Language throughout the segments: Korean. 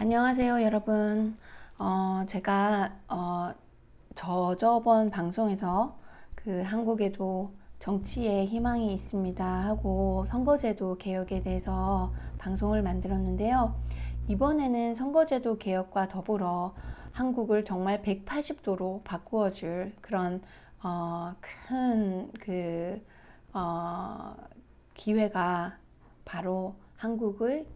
안녕하세요, 여러분. 제가 저번 방송에서 그 한국에도 정치에 희망이 있습니다 하고 선거제도 개혁에 대해서 방송을 만들었는데요. 이번에는 선거제도 개혁과 더불어 한국을 정말 180도로 바꾸어줄 그런 큰그 기회가 바로 한국의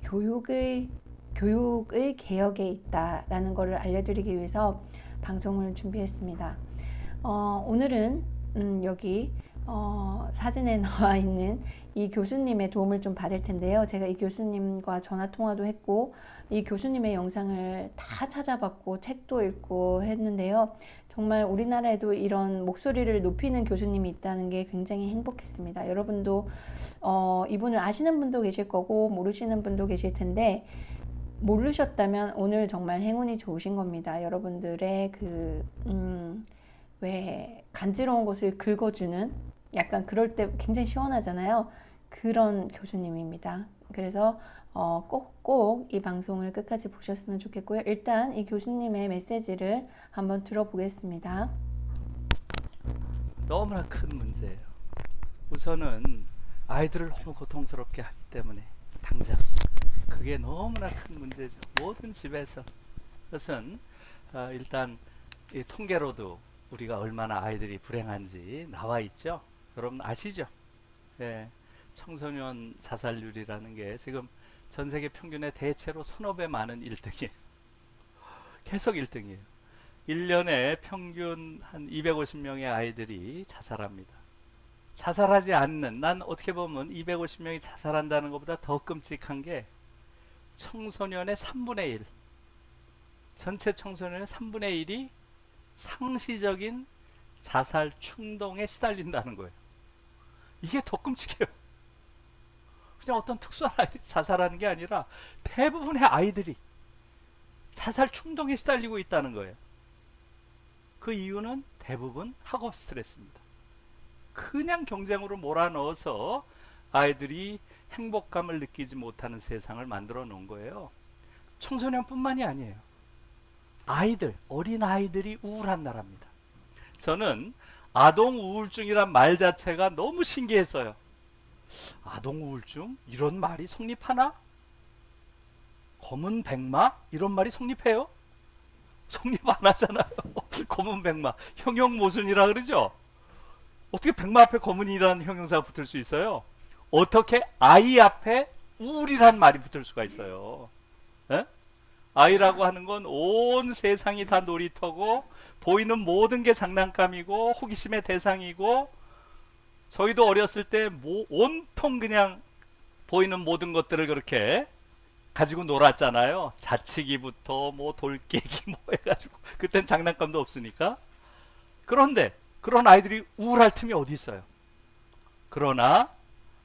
교육의 개혁에 있다라는 것을 알려드리기 위해서 방송을 준비했습니다. 오늘은 여기 사진에 나와 있는 이 교수님의 도움을 좀 받을 텐데요. 제가 이 교수님과 전화 통화도 했고 이 교수님의 영상을 다 찾아봤고 책도 읽고 했는데요. 정말 우리나라에도 이런 목소리를 높이는 교수님이 있다는 게 굉장히 행복했습니다. 여러분도 이분을 아시는 분도 계실 거고 모르시는 분도 계실 텐데 모르셨다면 오늘 정말 행운이 좋으신 겁니다. 여러분들의 왜 간지러운 것을 긁어주는 약간 그럴 때 굉장히 시원하잖아요. 그런 교수님입니다. 그래서 꼭 이 방송을 끝까지 보셨으면 좋겠고요. 일단 이 교수님의 메시지를 한번 들어보겠습니다. 너무나 큰 문제예요. 우선은 아이들을 너무 고통스럽게 하기 때문에 당장 그게 너무나 큰 문제죠. 모든 집에서. 그것은 일단 이 통계로도 우리가 얼마나 아이들이 불행한지 나와 있죠. 여러분 아시죠? 예, 청소년 자살률이라는 게 지금 전 세계 평균의 대체로 서너 배 많은 1등이에요. 계속 1등이에요. 1년에 평균 한 250명의 아이들이 자살합니다. 자살하지 않는, 난 어떻게 보면 250명이 자살한다는 것보다 더 끔찍한 게 청소년의 3분의 1, 전체 청소년의 3분의 1이 상시적인 자살 충동에 시달린다는 거예요. 이게 더 끔찍해요. 그냥 어떤 특수한 아이들이 자살하는 게 아니라 대부분의 아이들이 자살 충동에 시달리고 있다는 거예요. 그 이유는 대부분 학업 스트레스입니다. 그냥 경쟁으로 몰아넣어서 아이들이 행복감을 느끼지 못하는 세상을 만들어 놓은 거예요. 청소년뿐만이 아니에요. 아이들, 어린 아이들이 우울한 나라입니다. 저는 아동 우울증이란 말 자체가 너무 신기했어요. 아동 우울증? 이런 말이 성립하나? 검은 백마? 이런 말이 성립해요? 성립 안 하잖아요. 검은 백마, 형용모순이라 그러죠. 어떻게 백마 앞에 검은이라는 형용사가 붙을 수 있어요? 어떻게 아이 앞에 우울이란 말이 붙을 수가 있어요? 에? 아이라고 하는 건 온 세상이 다 놀이터고 보이는 모든 게 장난감이고 호기심의 대상이고, 저희도 어렸을 때 온통 그냥 보이는 모든 것들을 그렇게 가지고 놀았잖아요. 자치기부터 뭐 돌깨기 뭐 해가지고, 그땐 장난감도 없으니까. 그런데 그런 아이들이 우울할 틈이 어디 있어요? 그러나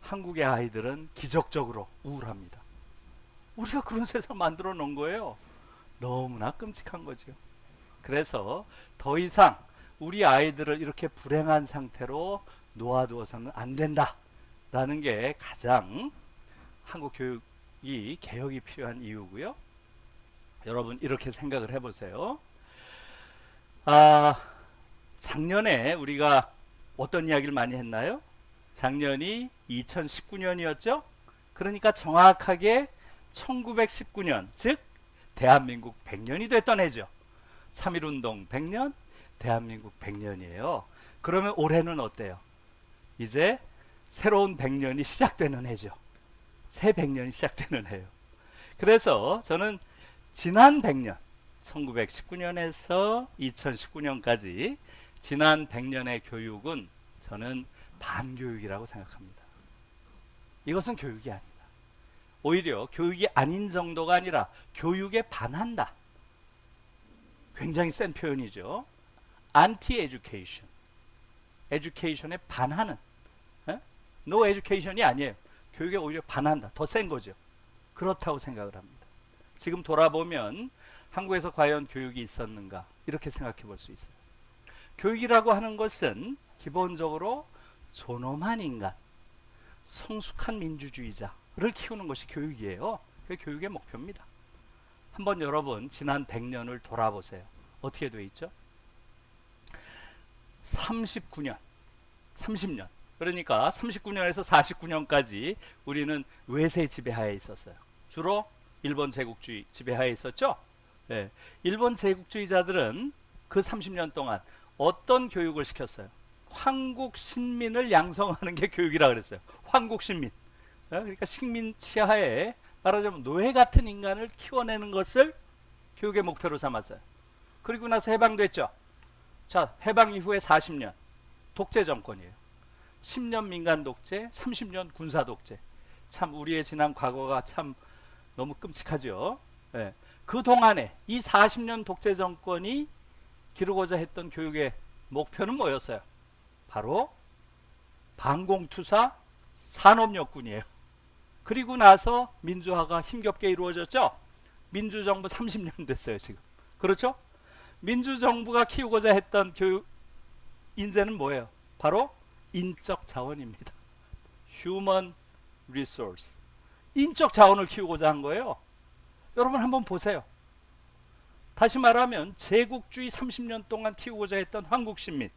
한국의 아이들은 기적적으로 우울합니다. 우리가 그런 세상 만들어 놓은 거예요. 너무나 끔찍한 거죠. 그래서 더 이상 우리 아이들을 이렇게 불행한 상태로 놓아두어서는 안 된다라는 게 가장 한국 교육이 개혁이 필요한 이유고요. 여러분 이렇게 생각을 해보세요. 작년에 우리가 어떤 이야기를 많이 했나요? 작년이 2019년이었죠? 그러니까 정확하게 1919년, 즉 대한민국 100년이 됐던 해죠. 3.1운동 100년, 대한민국 100년이에요. 그러면 올해는 어때요? 이제 새로운 100년이 시작되는 해죠. 새 100년이 시작되는 해요. 그래서 저는 지난 100년, 1919년에서 2019년까지 지난 100년의 교육은 저는 반교육이라고 생각합니다. 이것은 교육이 아니다. 오히려 교육이 아닌 정도가 아니라 교육에 반한다. 굉장히 센 표현이죠. 안티 에듀케이션. 에듀케이션에 반하는. 노 에듀케이션이 아니에요. 교육에 오히려 반한다. 더 센 거죠. 그렇다고 생각을 합니다. 지금 돌아보면 한국에서 과연 교육이 있었는가, 이렇게 생각해 볼 수 있어요. 교육이라고 하는 것은 기본적으로 존엄한 인간, 성숙한 민주주의자를 키우는 것이 교육이에요. 그게 교육의 목표입니다. 한번 여러분 지난 100년을 돌아보세요. 어떻게 돼 있죠? 39년, 30년. 그러니까 39년에서 49년까지 우리는 외세 지배하에 있었어요. 주로 일본 제국주의 지배하에 있었죠. 네. 일본 제국주의자들은 그 30년 동안 어떤 교육을 시켰어요? 황국 신민을 양성하는 게 교육이라 그랬어요. 황국 신민. 네? 그러니까 식민 치하에 말하자면 노예 같은 인간을 키워내는 것을 교육의 목표로 삼았어요. 그리고 나서 해방됐죠. 자, 해방 이후에 40년 독재 정권이에요. 10년 민간 독재, 30년 군사 독재. 참 우리의 지난 과거가 참 너무 끔찍하죠. 네. 그 동안에 이 40년 독재 정권이 기르고자 했던 교육의 목표는 뭐였어요? 바로 반공투사 산업역군이에요. 그리고 나서 민주화가 힘겹게 이루어졌죠. 민주정부 30년 됐어요 지금. 그렇죠? 민주정부가 키우고자 했던 교육 인재는 뭐예요? 바로 인적 자원입니다. Human resource. 인적 자원을 키우고자 한 거예요. 여러분 한번 보세요. 다시 말하면 제국주의 30년 동안 키우고자 했던 한국신민,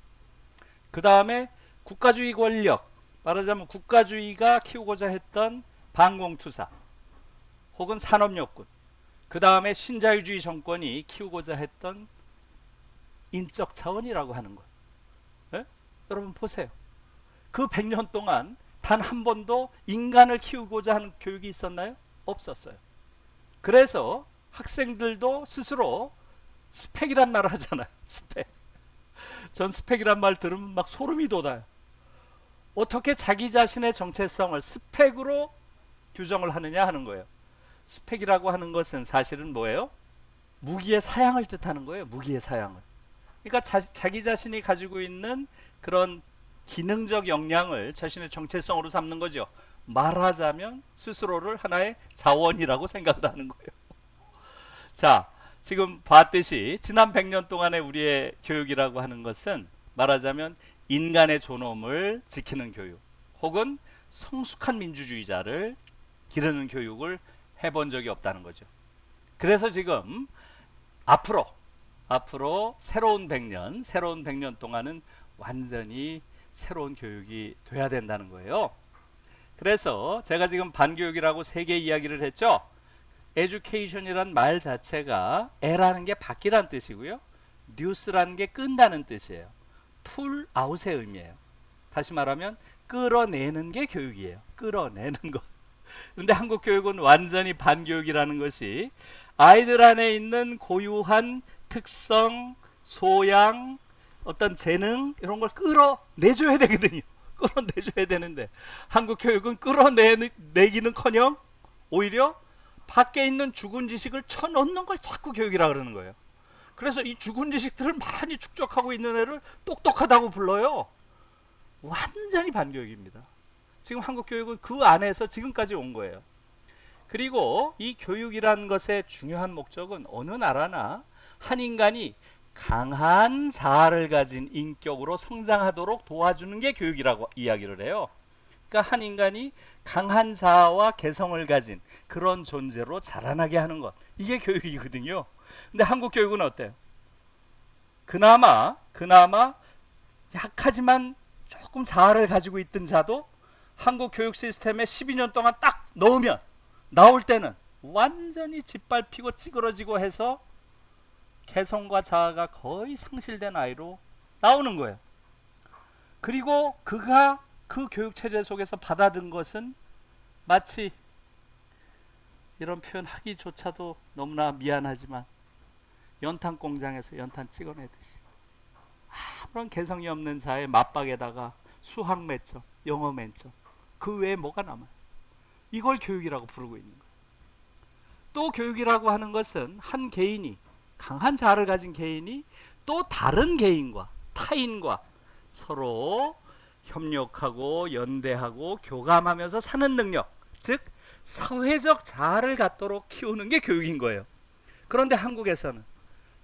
그 다음에 국가주의 권력, 말하자면 국가주의가 키우고자 했던 반공투사 혹은 산업역군, 그 다음에 신자유주의 정권이 키우고자 했던 인적 자원이라고 하는 것. 네? 여러분 보세요. 그 100년 동안 단 한 번도 인간을 키우고자 하는 교육이 있었나요? 없었어요. 그래서 학생들도 스스로 스펙이란 말을 하잖아요. 스펙. 전 스펙이란 말 들으면 막 소름이 돋아요. 어떻게 자기 자신의 정체성을 스펙으로 규정을 하느냐 하는 거예요. 스펙이라고 하는 것은 사실은 뭐예요? 무기의 사양을 뜻하는 거예요. 무기의 사양을. 그러니까 자기 자신이 가지고 있는 그런 기능적 역량을 자신의 정체성으로 삼는 거죠. 말하자면 스스로를 하나의 자원이라고 생각을 하는 거예요. 자, 지금 봤듯이 지난 100년 동안의 우리의 교육이라고 하는 것은 말하자면 인간의 존엄을 지키는 교육 혹은 성숙한 민주주의자를 기르는 교육을 해본 적이 없다는 거죠. 그래서 지금 앞으로 새로운 100년 동안은 완전히 새로운 교육이 돼야 된다는 거예요. 그래서 제가 지금 반교육이라고 3개 이야기를 했죠. education이란 말 자체가 에라는 게 바뀌란 뜻이고요. 뉴스라는 게 끈다는 뜻이에요. pull out의 의미예요. 다시 말하면 끌어내는 게 교육이에요. 끌어내는 것. 근데 한국 교육은 완전히 반교육이라는 것이 아이들 안에 있는 고유한 특성, 소양, 어떤 재능 이런 걸 끌어내줘야 되거든요. 끌어내줘야 되는데 한국 교육은 끌어내기는커녕 오히려 밖에 있는 죽은 지식을 쳐넣는 걸 자꾸 교육이라 그러는 거예요. 그래서 이 죽은 지식들을 많이 축적하고 있는 애를 똑똑하다고 불러요. 완전히 반교육입니다. 지금 한국 교육은 그 안에서 지금까지 온 거예요. 그리고 이 교육이라는 것의 중요한 목적은 어느 나라나 한 인간이 강한 자아를 가진 인격으로 성장하도록 도와주는 게 교육이라고 이야기를 해요. 그러니까 한 인간이 강한 자아와 개성을 가진 그런 존재로 자라나게 하는 것, 이게 교육이거든요. 근데 한국 교육은 어때요? 그나마 약하지만 조금 자아를 가지고 있던 자도 한국 교육 시스템에 12년 동안 딱 넣으면 나올 때는 완전히 짓밟히고 찌그러지고 해서 개성과 자아가 거의 상실된 아이로 나오는 거예요. 그리고 그가 그 교육체제 속에서 받아든 것은 마치 이런 표현 하기조차도 너무나 미안하지만 연탄 공장에서 연탄 찍어내듯이 아무런 개성이 없는 자의 맞박에다가 수학 매점, 영어 매점, 그 외에 뭐가 남아요? 이걸 교육이라고 부르고 있는 거예요. 또 교육이라고 하는 것은 한 개인이, 강한 자아를 가진 개인이 또 다른 개인과 타인과 서로 협력하고 연대하고 교감하면서 사는 능력, 즉 사회적 자아를 갖도록 키우는 게 교육인 거예요. 그런데 한국에서는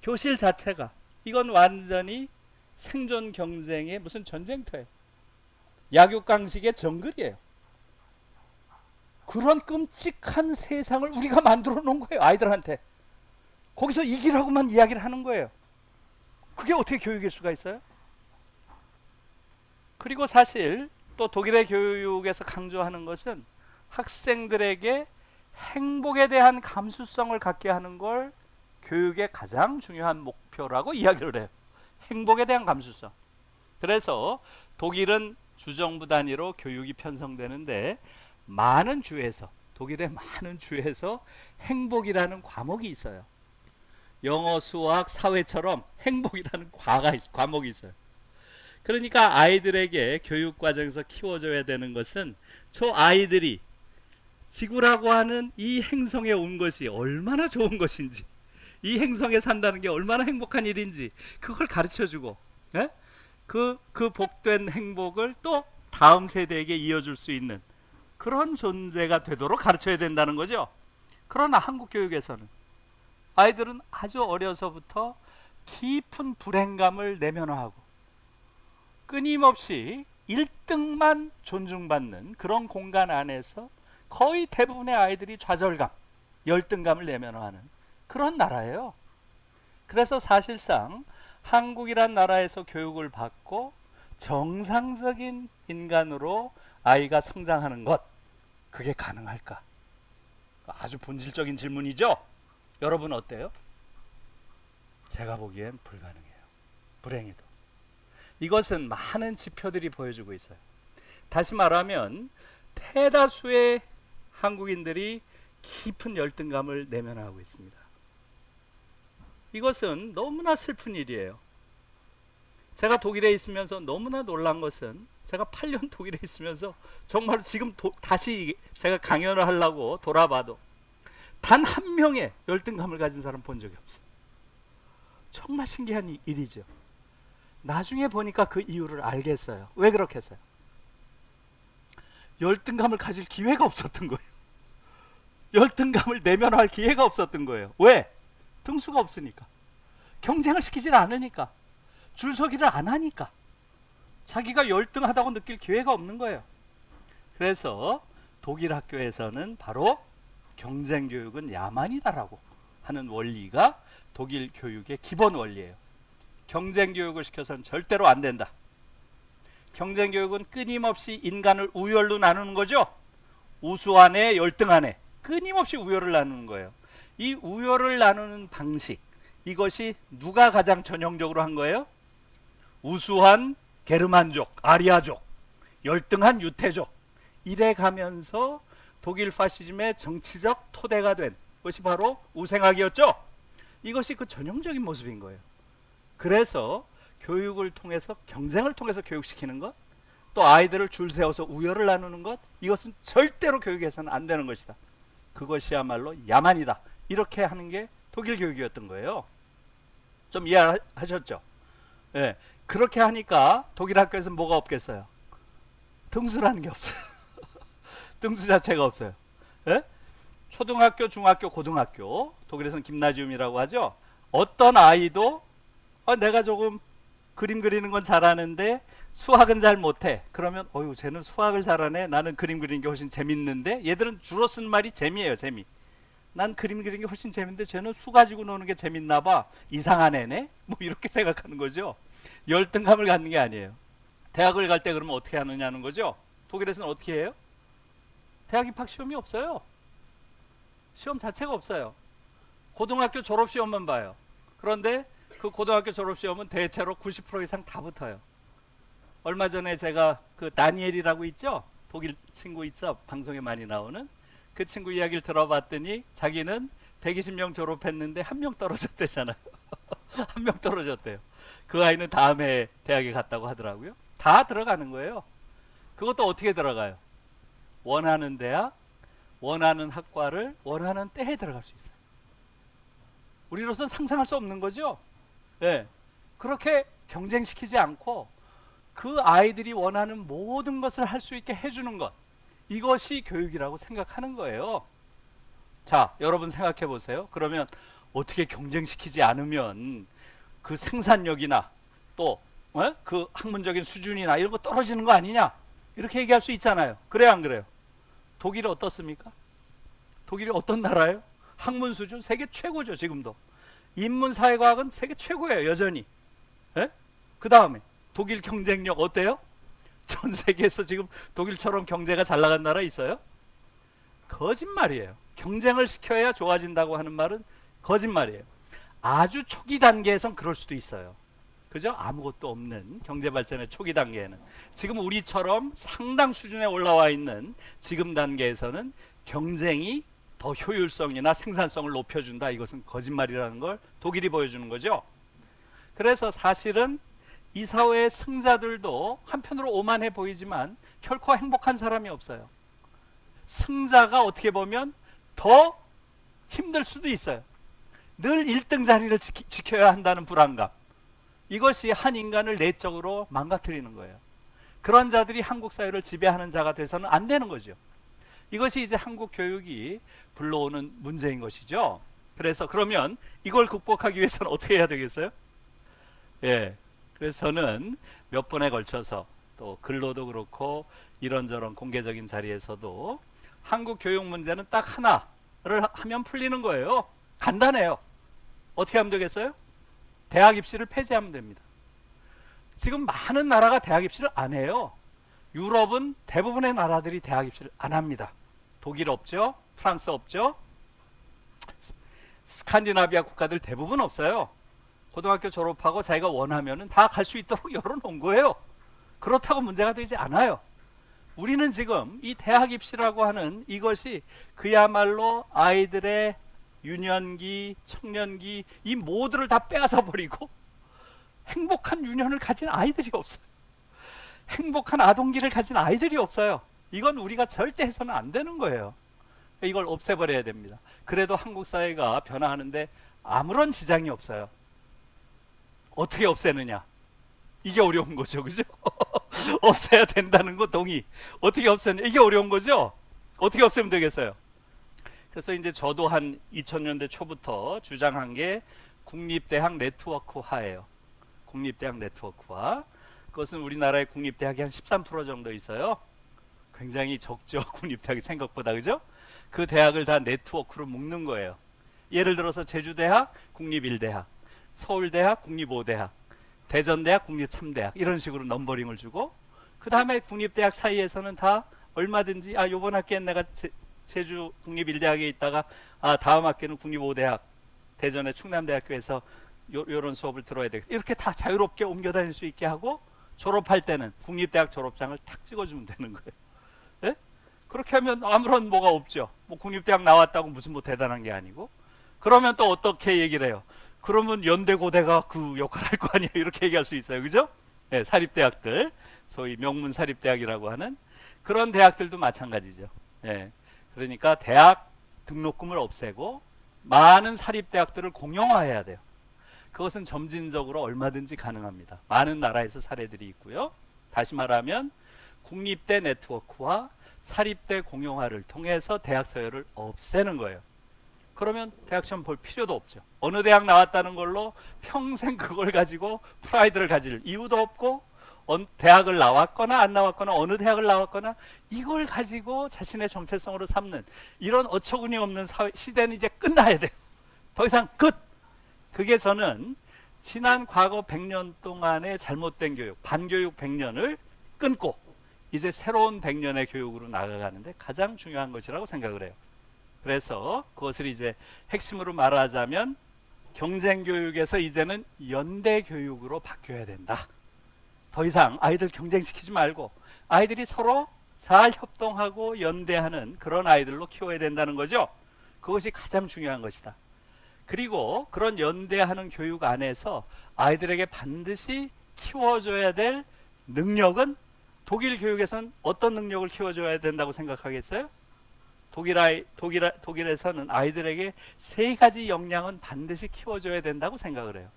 교실 자체가 이건 완전히 생존 경쟁의 무슨 전쟁터예요. 약육강식의 정글이에요. 그런 끔찍한 세상을 우리가 만들어 놓은 거예요, 아이들한테. 거기서 이기라고만 이야기를 하는 거예요. 그게 어떻게 교육일 수가 있어요? 그리고 사실 또 독일의 교육에서 강조하는 것은 학생들에게 행복에 대한 감수성을 갖게 하는 걸 교육의 가장 중요한 목표라고 이야기를 해요. 행복에 대한 감수성. 그래서 독일은 주정부 단위로 교육이 편성되는데 많은 주에서, 독일의 많은 주에서 행복이라는 과목이 있어요. 영어, 수학, 사회처럼 행복이라는 과목이 있어요. 그러니까 아이들에게 교육 과정에서 키워줘야 되는 것은 저 아이들이 지구라고 하는 이 행성에 온 것이 얼마나 좋은 것인지, 이 행성에 산다는 게 얼마나 행복한 일인지 그걸 가르쳐주고, 예? 그 복된 행복을 또 다음 세대에게 이어줄 수 있는 그런 존재가 되도록 가르쳐야 된다는 거죠. 그러나 한국 교육에서는 아이들은 아주 어려서부터 깊은 불행감을 내면화하고 끊임없이 1등만 존중받는 그런 공간 안에서 거의 대부분의 아이들이 좌절감, 열등감을 내면화하는 그런 나라예요. 그래서 사실상 한국이란 나라에서 교육을 받고 정상적인 인간으로 아이가 성장하는 것, 그게 가능할까? 아주 본질적인 질문이죠. 여러분 어때요? 제가 보기엔 불가능해요. 불행해도. 이것은 많은 지표들이 보여주고 있어요. 다시 말하면 대다수의 한국인들이 깊은 열등감을 내면하고 있습니다. 이것은 너무나 슬픈 일이에요. 제가 독일에 있으면서 너무나 놀란 것은 제가 8년 독일에 있으면서 정말 지금 다시 제가 강연을 하려고 돌아봐도 단 한 명의 열등감을 가진 사람 본 적이 없어요. 정말 신기한 일이죠. 나중에 보니까 그 이유를 알겠어요. 왜 그렇게 했어요? 열등감을 가질 기회가 없었던 거예요. 열등감을 내면할 기회가 없었던 거예요. 왜? 등수가 없으니까. 경쟁을 시키질 않으니까. 줄서기를 안 하니까. 자기가 열등하다고 느낄 기회가 없는 거예요. 그래서 독일 학교에서는 바로 경쟁 교육은 야만이다라고 하는 원리가 독일 교육의 기본 원리예요. 경쟁 교육을 시켜서는 절대로 안 된다. 경쟁 교육은 끊임없이 인간을 우열로 나누는 거죠. 우수하네, 열등하네. 끊임없이 우열을 나누는 거예요. 이 우열을 나누는 방식, 이것이 누가 가장 전형적으로 한 거예요? 우수한 게르만족, 아리아족, 열등한 유태족. 이래 가면서 독일 파시즘의 정치적 토대가 된 것이 바로 우생학이었죠. 이것이 그 전형적인 모습인 거예요. 그래서 교육을 통해서, 경쟁을 통해서 교육시키는 것, 또 아이들을 줄 세워서 우열을 나누는 것, 이것은 절대로 교육에서는 안 되는 것이다. 그것이야말로 야만이다. 이렇게 하는 게 독일 교육이었던 거예요. 좀 이해하셨죠? 예. 그렇게 하니까 독일 학교에서는 뭐가 없겠어요? 등수라는 게 없어요. 등수 자체가 없어요. 예? 초등학교, 중학교, 고등학교, 독일에서는 김나지움이라고 하죠. 어떤 아이도 내가 조금 그림 그리는 건 잘하는데 수학은 잘 못해. 그러면 쟤는 수학을 잘하네. 나는 그림 그리는 게 훨씬 재밌는데. 얘들은 주로 쓴 말이 재미예요. 재미. 난 그림 그리는 게 훨씬 재밌는데 쟤는 수 가지고 노는 게 재밌나 봐. 이상한 애네. 뭐 이렇게 생각하는 거죠. 열등감을 갖는 게 아니에요. 대학을 갈 때 그러면 어떻게 하느냐는 거죠. 독일에서는 어떻게 해요? 대학 입학 시험이 없어요. 시험 자체가 없어요. 고등학교 졸업 시험만 봐요. 그런데 그 고등학교 졸업 시험은 대체로 90% 이상 다 붙어요. 얼마 전에 제가 그 다니엘이라고 있죠? 독일 친구 있죠? 방송에 많이 나오는 그 친구 이야기를 들어봤더니 자기는 120명 졸업했는데 1명 떨어졌대잖아요. 1명 떨어졌대요. 그 아이는 다음에 대학에 갔다고 하더라고요. 다 들어가는 거예요. 그것도 어떻게 들어가요? 원하는 대학, 원하는 학과를 원하는 때에 들어갈 수 있어요. 우리로서는 상상할 수 없는 거죠. 네. 그렇게 경쟁시키지 않고 그 아이들이 원하는 모든 것을 할 수 있게 해주는 것, 이것이 교육이라고 생각하는 거예요. 자, 여러분 생각해 보세요. 그러면 어떻게 경쟁시키지 않으면 그 생산력이나 또 그 학문적인 수준이나 이런 거 떨어지는 거 아니냐, 이렇게 얘기할 수 있잖아요. 그래요, 안 그래요? 독일이 어떻습니까? 독일이 어떤 나라예요? 학문 수준 세계 최고죠. 지금도 인문사회과학은 세계 최고예요, 여전히. 예? 그 다음에 독일 경쟁력 어때요? 전 세계에서 지금 독일처럼 경제가 잘 나간 나라 있어요? 거짓말이에요. 경쟁을 시켜야 좋아진다고 하는 말은 거짓말이에요. 아주 초기 단계에선 그럴 수도 있어요. 그죠? 아무것도 없는 경제 발전의 초기 단계에는. 지금 우리처럼 상당 수준에 올라와 있는 지금 단계에서는 경쟁이 더 효율성이나 생산성을 높여준다. 이것은 거짓말이라는 걸 독일이 보여주는 거죠. 그래서 사실은 이 사회의 승자들도 한편으로 오만해 보이지만 결코 행복한 사람이 없어요. 승자가 어떻게 보면 더 힘들 수도 있어요. 늘 1등 자리를 지켜야 한다는 불안감. 이것이 한 인간을 내적으로 망가뜨리는 거예요. 그런 자들이 한국 사회를 지배하는 자가 돼서는 안 되는 거죠. 이것이 이제 한국 교육이 불러오는 문제인 것이죠. 그래서 그러면 이걸 극복하기 위해서는 어떻게 해야 되겠어요? 예. 그래서 저는 몇 번에 걸쳐서 또 글로도 그렇고 이런저런 공개적인 자리에서도 한국 교육 문제는 딱 하나를 하면 풀리는 거예요. 간단해요. 어떻게 하면 되겠어요? 대학 입시를 폐지하면 됩니다. 지금 많은 나라가 대학 입시를 안 해요. 유럽은 대부분의 나라들이 대학 입시를 안 합니다. 독일 없죠? 프랑스 없죠? 스칸디나비아 국가들 대부분 없어요. 고등학교 졸업하고 자기가 원하면은 다 갈 수 있도록 열어놓은 거예요. 그렇다고 문제가 되지 않아요. 우리는 지금 이 대학 입시라고 하는 이것이 그야말로 아이들의 유년기, 청년기 이 모두를 다 빼앗아 버리고 행복한 유년을 가진 아이들이 없어요. 행복한 아동기를 가진 아이들이 없어요. 이건 우리가 절대 해서는 안 되는 거예요. 이걸 없애버려야 됩니다. 그래도 한국 사회가 변화하는데 아무런 지장이 없어요. 어떻게 없애느냐? 이게 어려운 거죠, 그죠? 없애야 된다는 거 동의. 어떻게 없애느냐? 이게 어려운 거죠? 어떻게 없애면 되겠어요? 그래서 이제 저도 한 2000년대 초부터 주장한 게 국립대학 네트워크화예요. 국립대학 네트워크화. 그것은 우리나라의 국립대학이 한 13% 정도 있어요. 굉장히 적죠. 국립대학이 생각보다, 그죠? 그 대학을 다 네트워크로 묶는 거예요. 예를 들어서 제주대학, 국립1대학, 서울대학, 국립5대학, 대전대학, 국립3대학 이런 식으로 넘버링을 주고 그 다음에 국립대학 사이에서는 다 얼마든지 요번 학기엔 내가 제주 국립1대학에 있다가 다음 학기는 국립5대학 대전의 충남대학교에서 요런 수업을 들어야 되겠다. 이렇게 다 자유롭게 옮겨 다닐 수 있게 하고 졸업할 때는 국립대학 졸업장을 탁 찍어주면 되는 거예요. 예? 그렇게 하면 아무런 뭐가 없죠. 뭐 국립대학 나왔다고 무슨 뭐 대단한 게 아니고. 그러면 또 어떻게 얘기를 해요? 그러면 연대고대가 그 역할을 할 거 아니에요. 이렇게 얘기할 수 있어요. 그죠? 예, 사립대학들, 소위 명문 사립대학이라고 하는 그런 대학들도 마찬가지죠. 예, 그러니까 대학 등록금을 없애고 많은 사립대학들을 공영화해야 돼요. 그것은 점진적으로 얼마든지 가능합니다. 많은 나라에서 사례들이 있고요. 다시 말하면 국립대 네트워크와 사립대 공영화를 통해서 대학 서열을 없애는 거예요. 그러면 대학 시험 볼 필요도 없죠. 어느 대학 나왔다는 걸로 평생 그걸 가지고 프라이드를 가질 이유도 없고 대학을 나왔거나 안 나왔거나 어느 대학을 나왔거나 이걸 가지고 자신의 정체성으로 삼는 이런 어처구니 없는 시대는 이제 끝나야 돼요. 더 이상 끝! 그게 저는 지난 과거 100년 동안의 잘못된 교육, 반교육 100년을 끊고 이제 새로운 100년의 교육으로 나아가는데 가장 중요한 것이라고 생각을 해요. 그래서 그것을 이제 핵심으로 말하자면 경쟁 교육에서 이제는 연대 교육으로 바뀌어야 된다. 더 이상 아이들 경쟁시키지 말고 아이들이 서로 잘 협동하고 연대하는 그런 아이들로 키워야 된다는 거죠. 그것이 가장 중요한 것이다. 그리고 그런 연대하는 교육 안에서 아이들에게 반드시 키워줘야 될 능력은 독일 교육에서는 어떤 능력을 키워줘야 된다고 생각하겠어요? 독일에서는 아이들에게 3가지 역량은 반드시 키워줘야 된다고 생각을 해요.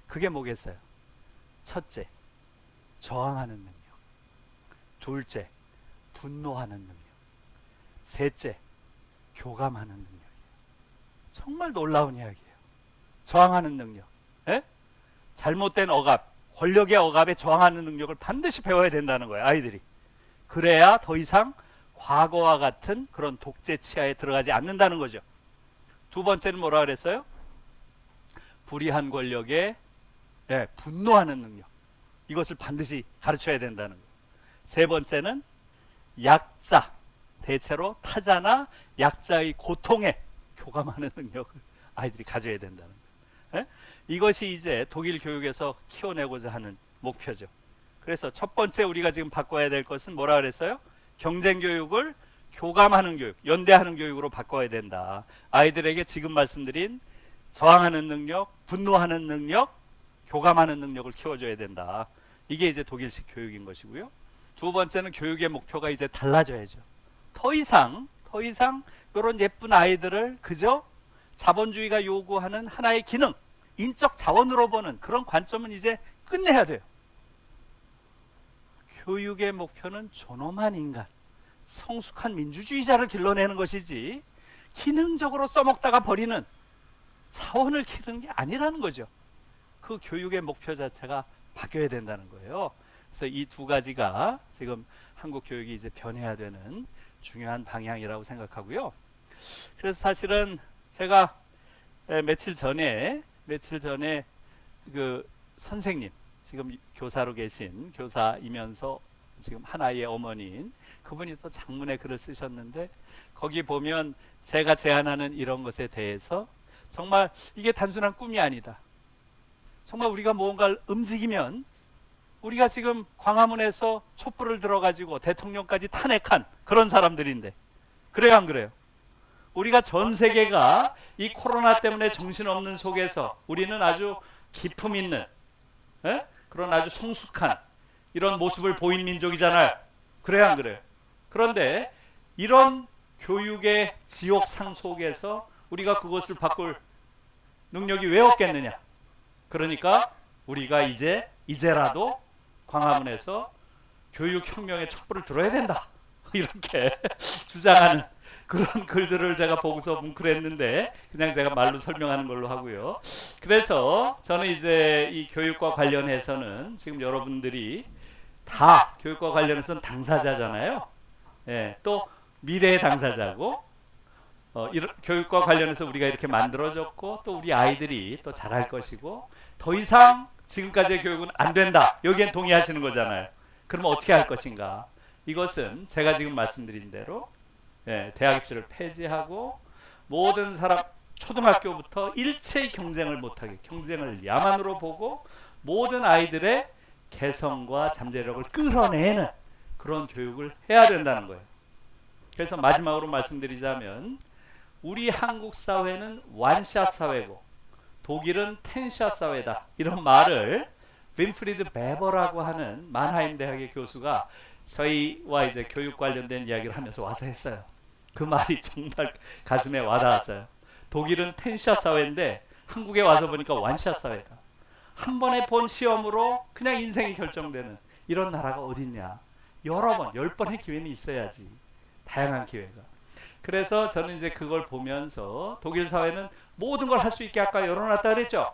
그게 뭐겠어요? 첫째, 저항하는 능력. 둘째, 분노하는 능력. 셋째, 교감하는 능력이에요. 정말 놀라운 이야기예요. 저항하는 능력. 에? 잘못된 억압, 권력의 억압에 저항하는 능력을 반드시 배워야 된다는 거예요. 아이들이. 그래야 더 이상 과거와 같은 그런 독재 치하에 들어가지 않는다는 거죠. 두 번째는 뭐라 그랬어요? 불의한 권력에 분노하는 능력. 이것을 반드시 가르쳐야 된다는 거예요. 세 번째는 약자, 대체로 타자나 약자의 고통에 교감하는 능력을 아이들이 가져야 된다는 거예요. 이것이 이제 독일 교육에서 키워내고자 하는 목표죠. 그래서 첫 번째 우리가 지금 바꿔야 될 것은 뭐라 그랬어요? 경쟁 교육을 교감하는 교육, 연대하는 교육으로 바꿔야 된다. 아이들에게 지금 말씀드린 저항하는 능력, 분노하는 능력, 교감하는 능력을 키워줘야 된다. 이게 이제 독일식 교육인 것이고요. 두 번째는 교육의 목표가 이제 달라져야죠. 더 이상 이런 예쁜 아이들을 그저 자본주의가 요구하는 하나의 기능, 인적 자원으로 보는 그런 관점은 이제 끝내야 돼요. 교육의 목표는 존엄한 인간, 성숙한 민주주의자를 길러내는 것이지 기능적으로 써먹다가 버리는 자원을 기르는 게 아니라는 거죠. 그 교육의 목표 자체가 바뀌어야 된다는 거예요. 그래서 이 두 가지가 지금 한국 교육이 이제 변해야 되는 중요한 방향이라고 생각하고요. 그래서 사실은 제가 며칠 전에 그 선생님, 지금 교사로 계신 교사이면서 지금 하나의 어머니인 그분이 또 장문의 글을 쓰셨는데, 거기 보면 제가 제안하는 이런 것에 대해서 정말 이게 단순한 꿈이 아니다. 정말 우리가 무언가를 움직이면, 우리가 지금 광화문에서 촛불을 들어가지고 대통령까지 탄핵한 그런 사람들인데, 그래요 안 그래요? 우리가 전 세계가 이 코로나 때문에 정신없는 속에서 우리는 아주 기품 있는 그런 아주 성숙한 이런 모습을 보인 민족이잖아요. 그래요 안 그래요? 그런데 이런 교육의 지옥상 속에서 우리가 그것을 바꿀 능력이 왜 없겠느냐? 그러니까 우리가 이제라도 광화문에서 교육혁명의 촛불을 들어야 된다, 이렇게 주장하는 그런 글들을 제가 보고서 뭉클했는데, 그냥 제가 말로 설명하는 걸로 하고요. 그래서 저는 이제 이 교육과 관련해서는 지금 여러분들이 다 교육과 관련해서는 당사자잖아요. 또 미래의 당사자고, 교육과 관련해서 우리가 이렇게 만들어졌고, 또 우리 아이들이 또 잘할 것이고, 더 이상 지금까지의 교육은 안 된다, 여기엔 동의하시는 거잖아요. 그러면 어떻게 할 것인가? 이것은 제가 지금 말씀드린 대로 대학 입시를 폐지하고 모든 사람, 초등학교부터 일체의 경쟁을 못하게, 경쟁을 야만으로 보고 모든 아이들의 개성과 잠재력을 끌어내는 그런 교육을 해야 된다는 거예요. 그래서 마지막으로 말씀드리자면, 우리 한국 사회는 완샷 사회고 독일은 텐샷 사회다, 이런 말을 윈프리드 베버라고 하는 만하임 대학의 교수가 저희와 이제 교육 관련된 이야기를 하면서 와서 했어요. 그 말이 정말 가슴에 와닿았어요. 독일은 텐샷 사회인데 한국에 와서 보니까 완샷 사회다. 한 번에 본 시험으로 그냥 인생이 결정되는 이런 나라가 어딨냐. 여러 번, 10번의 기회는 있어야지. 다양한 기회가. 그래서 저는 이제 그걸 보면서 독일 사회는 모든 걸 할 수 있게 아까 열어놨다 그랬죠.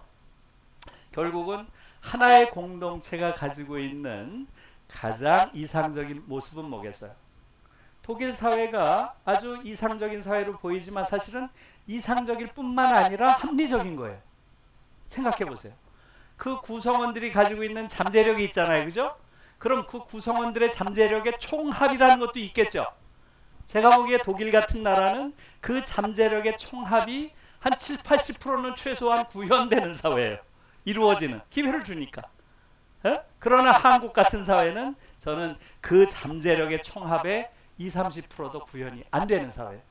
결국은 하나의 공동체가 가지고 있는 가장 이상적인 모습은 뭐겠어요? 독일 사회가 아주 이상적인 사회로 보이지만 사실은 이상적일 뿐만 아니라 합리적인 거예요. 생각해 보세요. 그 구성원들이 가지고 있는 잠재력이 있잖아요, 그죠? 그럼 그 구성원들의 잠재력의 총합이라는 것도 있겠죠. 제가 보기에 독일 같은 나라는 그 잠재력의 총합이 한 7, 80%는 최소한 구현되는 사회예요. 이루어지는, 기회를 주니까. 그러나 한국 같은 사회는 저는 그 잠재력의 총합의 20, 30%도 구현이 안 되는 사회예요.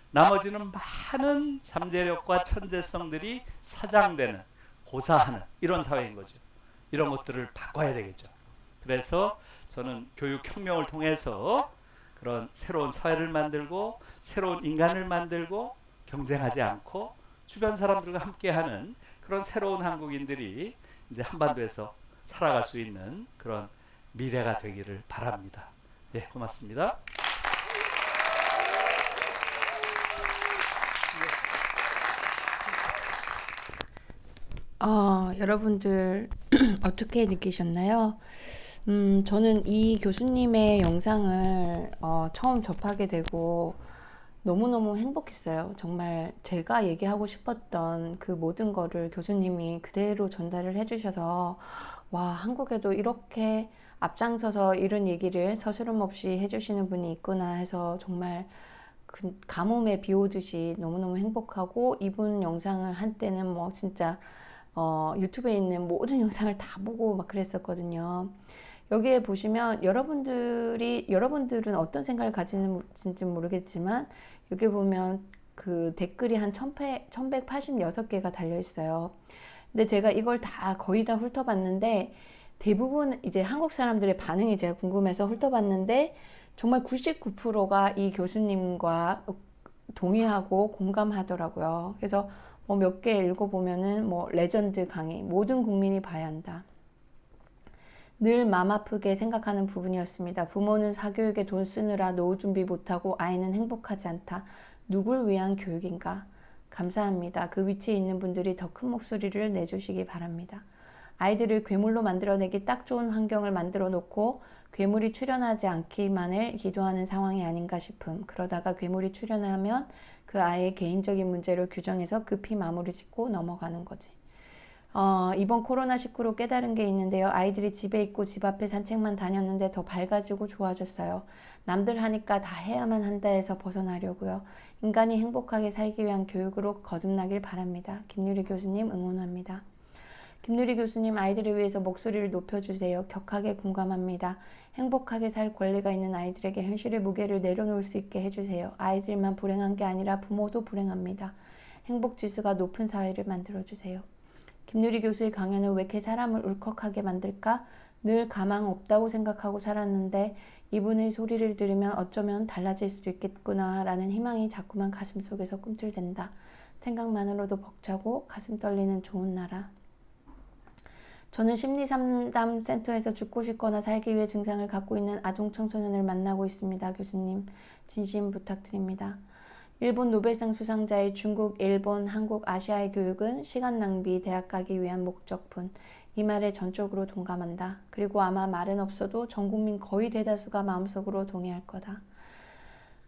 나머지는 많은 잠재력과 천재성들이 사장되는, 고사하는 이런 사회인 거죠. 이런 것들을 바꿔야 되겠죠. 그래서 저는 교육혁명을 통해서 그런 새로운 사회를 만들고 새로운 인간을 만들고 경쟁하지 않고 주변 사람들과 함께하는 그런 새로운 한국인들이 이제 한반도에서 살아갈 수 있는 그런 미래가 되기를 바랍니다. 네, 고맙습니다. 여러분들 어떻게 느끼셨나요? 저는 이 교수님의 영상을 처음 접하게 되고 너무너무 행복했어요. 정말 제가 얘기하고 싶었던 그 모든 거를 교수님이 그대로 전달을 해주셔서 와, 한국에도 이렇게 앞장서서 이런 얘기를 서스럼 없이 해주시는 분이 있구나 해서 정말 그 가뭄에 비 오듯이 너무너무 행복하고, 이분 영상을 한때는 뭐 진짜 유튜브에 있는 모든 영상을 다 보고 막 그랬었거든요. 여기에 보시면 여러분들은 어떤 생각을 가지는지 모르겠지만, 여기 보면 그 댓글이 한 1186개가 달려 있어요. 근데 제가 이걸 다 거의 다 훑어봤는데, 대부분 이제 한국 사람들의 반응이 제가 궁금해서 훑어봤는데, 정말 99%가 이 교수님과 동의하고 공감하더라고요. 그래서 뭐 몇 개 읽어보면은 뭐 레전드 강의, 모든 국민이 봐야 한다. 늘 맘 아프게 생각하는 부분이었습니다. 부모는 사교육에 돈 쓰느라 노후 준비 못하고 아이는 행복하지 않다. 누굴 위한 교육인가? 감사합니다. 그 위치에 있는 분들이 더 큰 목소리를 내주시기 바랍니다. 아이들을 괴물로 만들어내기 딱 좋은 환경을 만들어 놓고 괴물이 출현하지 않기만을 기도하는 상황이 아닌가 싶음. 그러다가 괴물이 출현하면 그 아이의 개인적인 문제로 규정해서 급히 마무리 짓고 넘어가는 거지. 이번 코로나19로 깨달은 게 있는데요. 아이들이 집에 있고 집 앞에 산책만 다녔는데 더 밝아지고 좋아졌어요. 남들 하니까 다 해야만 한다 해서 벗어나려고요. 인간이 행복하게 살기 위한 교육으로 거듭나길 바랍니다. 김유리 교수님 응원합니다. 김누리 교수님, 아이들을 위해서 목소리를 높여주세요. 격하게 공감합니다. 행복하게 살 권리가 있는 아이들에게 현실의 무게를 내려놓을 수 있게 해주세요. 아이들만 불행한 게 아니라 부모도 불행합니다. 행복지수가 높은 사회를 만들어주세요. 김누리 교수의 강연은 왜 이렇게 사람을 울컥하게 만들까? 늘 가망 없다고 생각하고 살았는데 이분의 소리를 들으면 어쩌면 달라질 수도 있겠구나 라는 희망이 자꾸만 가슴속에서 꿈틀댄다. 생각만으로도 벅차고 가슴 떨리는 좋은 나라. 저는 심리상담센터에서 죽고 싶거나 살기 위해 증상을 갖고 있는 아동 청소년을 만나고 있습니다. 교수님, 진심 부탁드립니다. 일본 노벨상 수상자의 중국, 일본, 한국, 아시아의 교육은 시간 낭비, 대학 가기 위한 목적뿐. 이 말에 전적으로 동감한다. 그리고 아마 말은 없어도 전 국민 거의 대다수가 마음속으로 동의할 거다.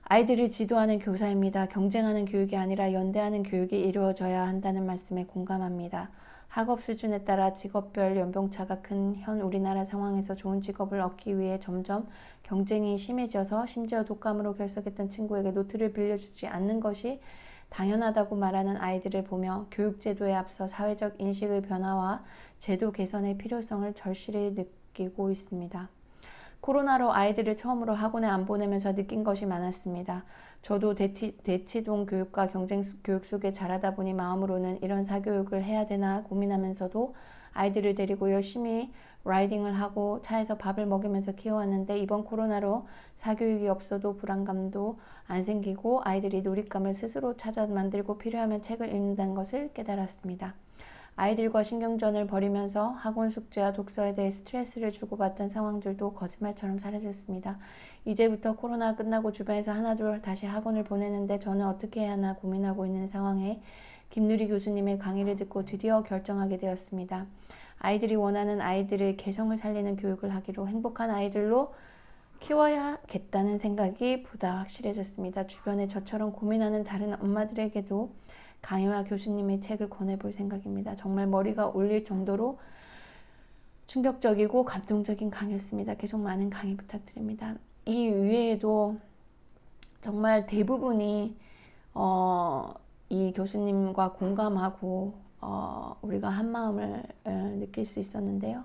아이들을 지도하는 교사입니다. 경쟁하는 교육이 아니라 연대하는 교육이 이루어져야 한다는 말씀에 공감합니다. 학업 수준에 따라 직업별 연봉차가 큰 현 우리나라 상황에서 좋은 직업을 얻기 위해 점점 경쟁이 심해져서 심지어 독감으로 결석했던 친구에게 노트를 빌려주지 않는 것이 당연하다고 말하는 아이들을 보며 교육제도에 앞서 사회적 인식의 변화와 제도 개선의 필요성을 절실히 느끼고 있습니다. 코로나로 아이들을 처음으로 학원에 안 보내면서 느낀 것이 많았습니다. 저도 대치동 교육과 경쟁 교육 속에 자라다 보니 마음으로는 이런 사교육을 해야 되나 고민하면서도 아이들을 데리고 열심히 라이딩을 하고 차에서 밥을 먹이면서 키워왔는데, 이번 코로나로 사교육이 없어도 불안감도 안 생기고 아이들이 놀잇감을 스스로 찾아 만들고 필요하면 책을 읽는다는 것을 깨달았습니다. 아이들과 신경전을 벌이면서 학원 숙제와 독서에 대해 스트레스를 주고받던 상황들도 거짓말처럼 사라졌습니다. 이제부터 코로나 끝나고 주변에서 하나둘 다시 학원을 보내는데 저는 어떻게 해야 하나 고민하고 있는 상황에 김누리 교수님의 강의를 듣고 드디어 결정하게 되었습니다. 아이들이 원하는 아이들의 개성을 살리는 교육을 하기로, 행복한 아이들로 키워야겠다는 생각이 보다 확실해졌습니다. 주변에 저처럼 고민하는 다른 엄마들에게도 강의와 교수님의 책을 권해볼 생각입니다. 정말 머리가 울릴 정도로 충격적이고 감동적인 강의였습니다. 계속 많은 강의 부탁드립니다. 이 외에도 정말 대부분이 이 교수님과 공감하고 우리가 한 마음을 느낄 수 있었는데요.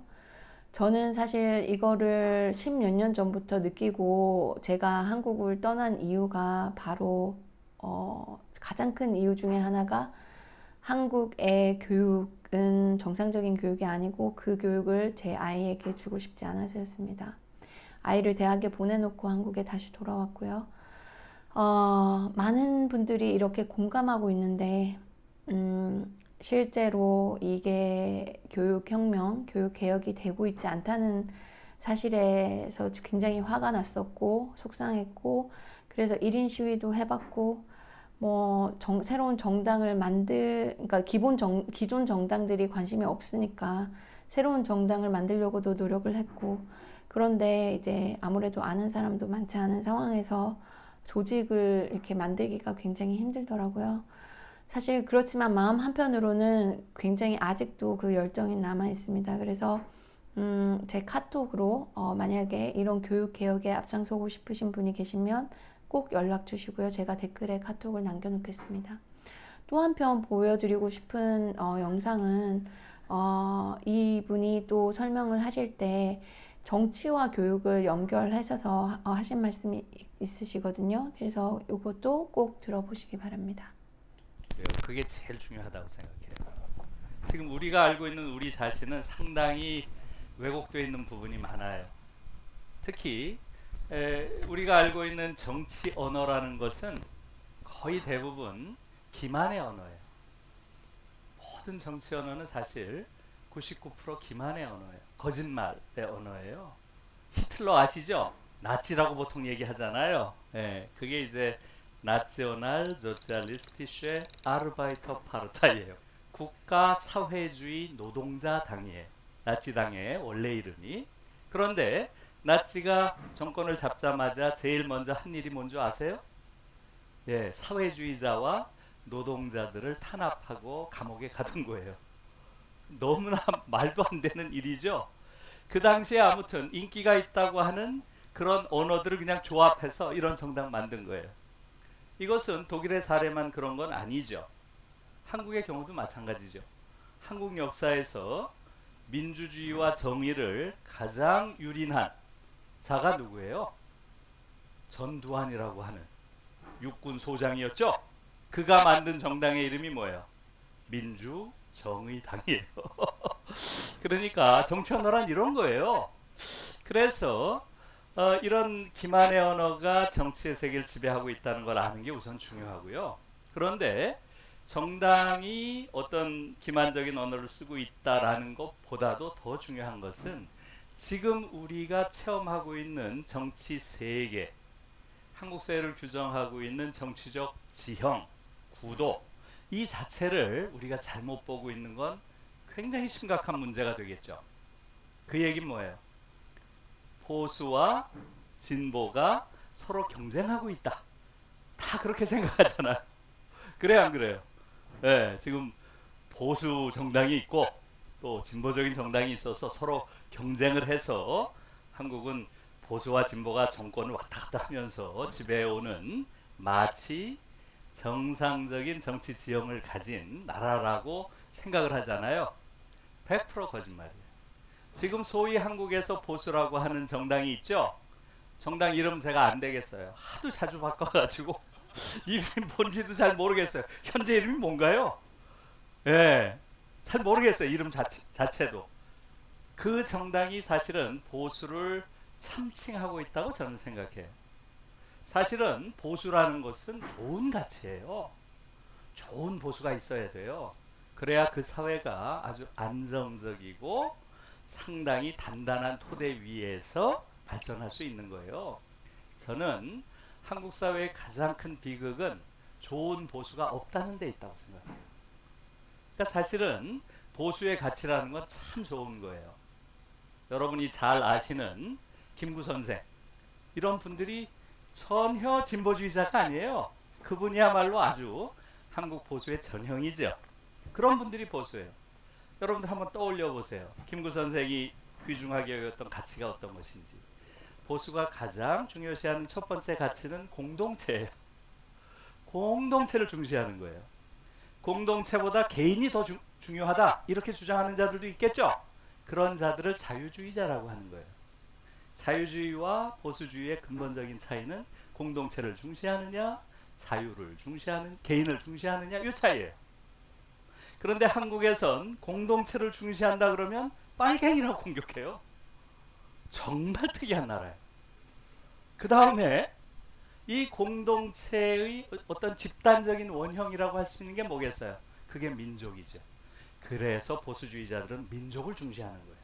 저는 사실 이거를 10몇 년 전부터 느끼고, 제가 한국을 떠난 이유가 바로 가장 큰 이유 중에 하나가 한국의 교육은 정상적인 교육이 아니고 그 교육을 제 아이에게 주고 싶지 않아서였습니다. 아이를 대학에 보내놓고 한국에 다시 돌아왔고요. 많은 분들이 이렇게 공감하고 있는데 실제로 이게 교육혁명, 교육개혁이 되고 있지 않다는 사실에서 굉장히 화가 났었고 속상했고, 그래서 1인 시위도 해봤고, 새로운 정당을 그러니까 기존 정당들이 관심이 없으니까 새로운 정당을 만들려고도 노력을 했고, 그런데 이제 아무래도 아는 사람도 많지 않은 상황에서 조직을 이렇게 만들기가 굉장히 힘들더라고요. 사실 그렇지만 마음 한편으로는 굉장히 아직도 그 열정이 남아 있습니다. 그래서 제 카톡으로 만약에 이런 교육 개혁에 앞장서고 싶으신 분이 계시면 꼭 연락 주시고요. 제가 댓글에 카톡을 남겨놓겠습니다. 또 한편 보여드리고 싶은 영상은 이분이 또 설명을 하실 때 정치와 교육을 연결하셔서 하신 말씀이 있으시거든요. 그래서 이것도 꼭 들어보시기 바랍니다. 그게 제일 중요하다고 생각해요. 지금 우리가 알고 있는 우리 자신은 상당히 왜곡되어 있는 부분이 많아요. 특히 우리가 알고 있는 정치 언어라는 것은 거의 대부분 기만의 언어예요. 모든 정치 언어는 사실 99% 기만의 언어예요. 거짓말의 언어예요. 히틀러 아시죠? 나치라고 보통 얘기하잖아요. 그게 이제 나ционal 소셜리스티쉐 아르바이터 파르타이예요. 국가 사회주의 노동자 당이에요. 나치 당의 원래 이름이. 그런데 나치가 정권을 잡자마자 제일 먼저 한 일이 뭔지 아세요? 사회주의자와 노동자들을 탄압하고 감옥에 가둔 거예요. 너무나 말도 안 되는 일이죠. 그 당시에 아무튼 인기가 있다고 하는 그런 언어들을 그냥 조합해서 이런 정당 만든 거예요. 이것은 독일의 사례만 그런 건 아니죠. 한국의 경우도 마찬가지죠. 한국 역사에서 민주주의와 정의를 가장 유린한 자가 누구예요? 전두환이라고 하는 육군 소장이었죠. 그가 만든 정당의 이름이 뭐예요? 민주정의당이에요. 그러니까 정치 언어란 이런 거예요. 그래서 이런 기만의 언어가 정치의 세계를 지배하고 있다는 걸 아는 게 우선 중요하고요. 그런데 정당이 어떤 기만적인 언어를 쓰고 있다라는 것보다도 더 중요한 것은 지금 우리가 체험하고 있는 정치 세계, 한국 사회를 규정하고 있는 정치적 지형, 구도, 이 자체를 우리가 잘못 보고 있는 건 굉장히 심각한 문제가 되겠죠. 그 얘기는 뭐예요? 보수와 진보가 서로 경쟁하고 있다. 다 그렇게 생각하잖아요. 그래요, 안 그래요? 지금 보수 정당이 있고 또 진보적인 정당이 있어서 서로 경쟁을 해서 한국은 보수와 진보가 정권을 왔다 갔다 하면서 지배해오는 마치 정상적인 정치 지형을 가진 나라라고 생각을 하잖아요. 100% 거짓말이에요. 지금 소위 한국에서 보수라고 하는 정당이 있죠. 정당 이름 제가 안 되겠어요. 하도 자주 바꿔가지고 이름이 뭔지도 잘 모르겠어요. 현재 이름이 뭔가요? 잘 모르겠어요. 이름 자체도. 그 정당이 사실은 보수를 참칭하고 있다고 저는 생각해요. 사실은 보수라는 것은 좋은 가치예요. 좋은 보수가 있어야 돼요. 그래야 그 사회가 아주 안정적이고 상당히 단단한 토대 위에서 발전할 수 있는 거예요. 저는 한국 사회의 가장 큰 비극은 좋은 보수가 없다는 데 있다고 생각해요. 그러니까 사실은 보수의 가치라는 건 참 좋은 거예요. 여러분이 잘 아시는 김구 선생, 이런 분들이 전혀 진보주의자가 아니에요. 그분이야말로 아주 한국 보수의 전형이죠. 그런 분들이 보수예요. 여러분들 한번 떠올려 보세요. 김구 선생이 귀중하게 여겼던 가치가 어떤 것인지. 보수가 가장 중요시하는 첫 번째 가치는 공동체예요. 공동체를 중시하는 거예요. 공동체보다 개인이 더 중요하다 이렇게 주장하는 자들도 있겠죠. 그런 자들을 자유주의자라고 하는 거예요. 자유주의와 보수주의의 근본적인 차이는 공동체를 중시하느냐, 자유를 중시하는, 개인을 중시하느냐, 이 차이예요. 그런데 한국에선 공동체를 중시한다 그러면 빨갱이라고 공격해요. 정말 특이한 나라예요. 그 다음에 이 공동체의 어떤 집단적인 원형이라고 할 수 있는 게 뭐겠어요? 그게 민족이죠. 그래서 보수주의자들은 민족을 중시하는 거예요.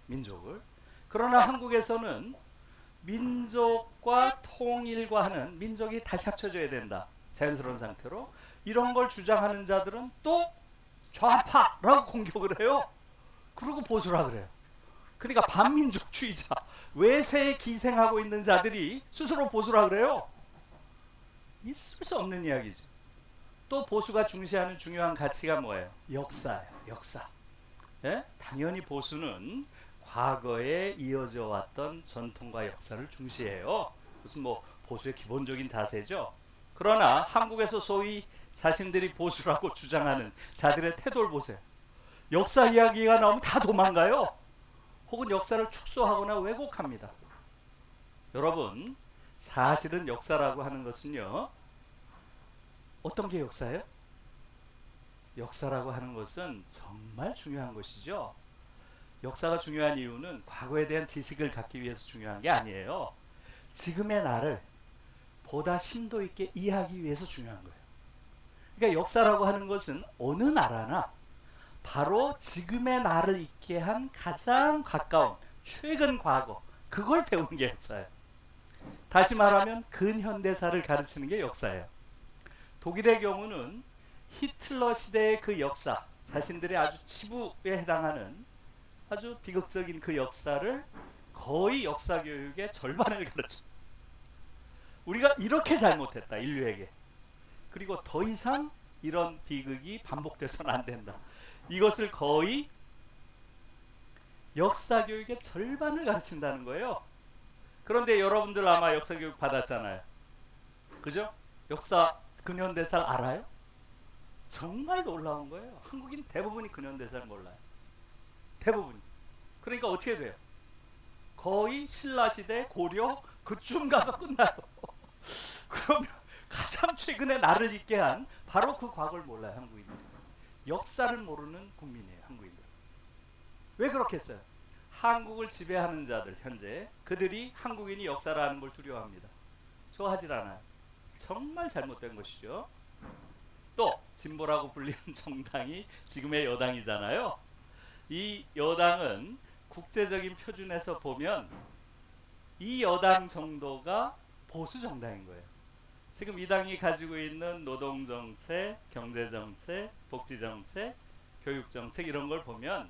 민족을. 그러나 한국에서는 민족과 통일과 하는, 민족이 다시 합쳐져야 된다. 자연스러운 상태로. 이런 걸 주장하는 자들은 또 좌파라고 공격을 해요. 그리고 보수라 그래요. 그러니까 반민족주의자, 외세에 기생하고 있는 자들이 스스로 보수라 그래요. 있을 수 없는 이야기죠. 또 보수가 중시하는 중요한 가치가 뭐예요? 역사예요. 역사. 예? 당연히 보수는 과거에 이어져 왔던 전통과 역사를 중시해요. 무슨 뭐 보수의 기본적인 자세죠. 그러나 한국에서 소위 자신들이 보수라고 주장하는 자들의 태도를 보세요. 역사 이야기가 나오면 다 도망가요. 혹은 역사를 축소하거나 왜곡합니다. 여러분, 사실은 역사라고 하는 것은요, 어떤 게 역사예요? 역사라고 하는 것은 정말 중요한 것이죠. 역사가 중요한 이유는 과거에 대한 지식을 갖기 위해서 중요한 게 아니에요. 지금의 나를 보다 심도 있게 이해하기 위해서 중요한 거예요. 그러니까 역사라고 하는 것은 어느 나라나 바로 지금의 나를 있게 한 가장 가까운 최근 과거, 그걸 배우는 게 역사예요. 다시 말하면 근현대사를 가르치는 게 역사예요. 독일의 경우는 히틀러 시대의 그 역사, 자신들의 아주 치부에 해당하는 아주 비극적인 그 역사를 거의 역사 교육의 절반을 가르쳐. 우리가 이렇게 잘못했다, 인류에게. 그리고 더 이상 이런 비극이 반복돼서는 안 된다. 이것을 거의 역사 교육의 절반을 가르친다는 거예요. 그런데 여러분들 아마 역사 교육 받았잖아요. 그죠? 역사 근현대사를 알아요? 정말 놀라운 거예요. 한국인 대부분이 근현대사를 몰라요. 대부분이. 그러니까 어떻게 돼요? 거의 신라시대, 고려 그쯤 가서 끝나요. 그러면 가장 최근에 나를 있게 한 바로 그 과거를 몰라요, 한국인들이. 역사를 모르는 국민이에요, 한국인들. 왜 그렇게 했어요? 한국을 지배하는 자들, 현재 그들이 한국인이 역사를 아는 걸 두려워합니다. 좋아하질 않아요. 정말 잘못된 것이죠. 또 진보라고 불리는 정당이 지금의 여당이잖아요. 이 여당은 국제적인 표준에서 보면 이 여당 정도가 보수 정당인 거예요. 지금 이 당이 가지고 있는 노동정책, 경제정책, 복지정책, 교육정책 이런 걸 보면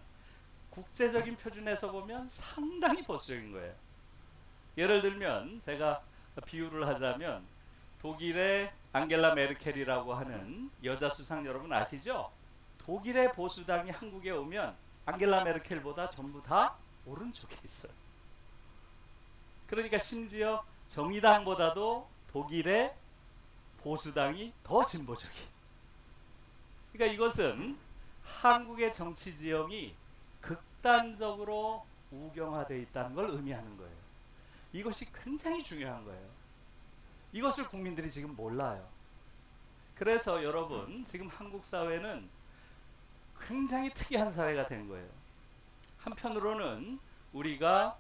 국제적인 표준에서 보면 상당히 보수적인 거예요. 예를 들면 제가 비유를 하자면 독일의 앙겔라 메르켈이라고 하는 여자 수상 여러분 아시죠? 독일의 보수당이 한국에 오면 앙겔라 메르켈보다 전부 다 오른쪽에 있어요. 그러니까 심지어 정의당보다도 독일의 보수당이 더 진보적이에요. 그러니까 이것은 한국의 정치 지형이 극단적으로 우경화되어 있다는 걸 의미하는 거예요. 이것이 굉장히 중요한 거예요. 이것을 국민들이 지금 몰라요. 그래서 여러분, 지금 한국 사회는 굉장히 특이한 사회가 된 거예요. 한편으로는 우리가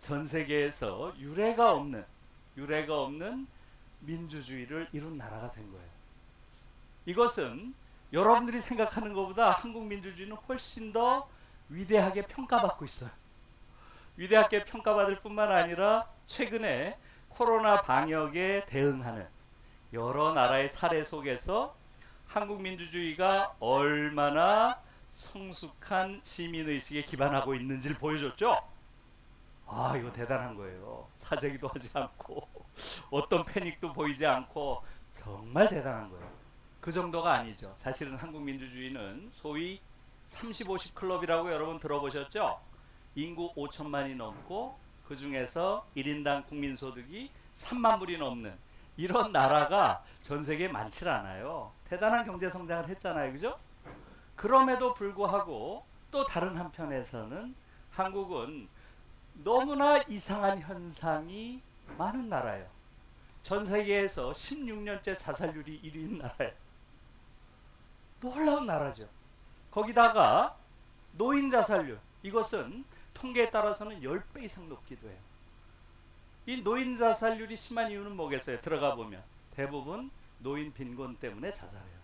전 세계에서 유례가 없는 민주주의를 이룬 나라가 된 거예요. 이것은 여러분들이 생각하는 것보다 한국 민주주의는 훨씬 더 위대하게 평가받고 있어요. 위대하게 평가받을 뿐만 아니라 최근에 코로나 방역에 대응하는 여러 나라의 사례 속에서 한국 민주주의가 얼마나 성숙한 시민의식에 기반하고 있는지를 보여줬죠. 아, 이거 대단한 거예요. 사재기도 하지 않고 어떤 패닉도 보이지 않고 정말 대단한 거예요. 그 정도가 아니죠. 사실은 한국 민주주의는 소위 30-50 클럽이라고 여러분 들어보셨죠? 인구 5천만이 넘고 그 중에서 1인당 국민소득이 3만 불이 넘는 이런 나라가 전 세계에 많지 않아요. 대단한 경제성장을 했잖아요. 그죠? 그럼에도 불구하고 또 다른 한편에서는 한국은 너무나 이상한 현상이 많은 나라예요. 전 세계에서 16년째 자살률이 1위인 나라예요. 놀라운 나라죠. 거기다가 노인 자살률, 이것은 통계에 따라서는 10배 이상 높기도 해요. 이 노인 자살률이 심한 이유는 뭐겠어요? 들어가 보면 대부분 노인 빈곤 때문에 자살해요.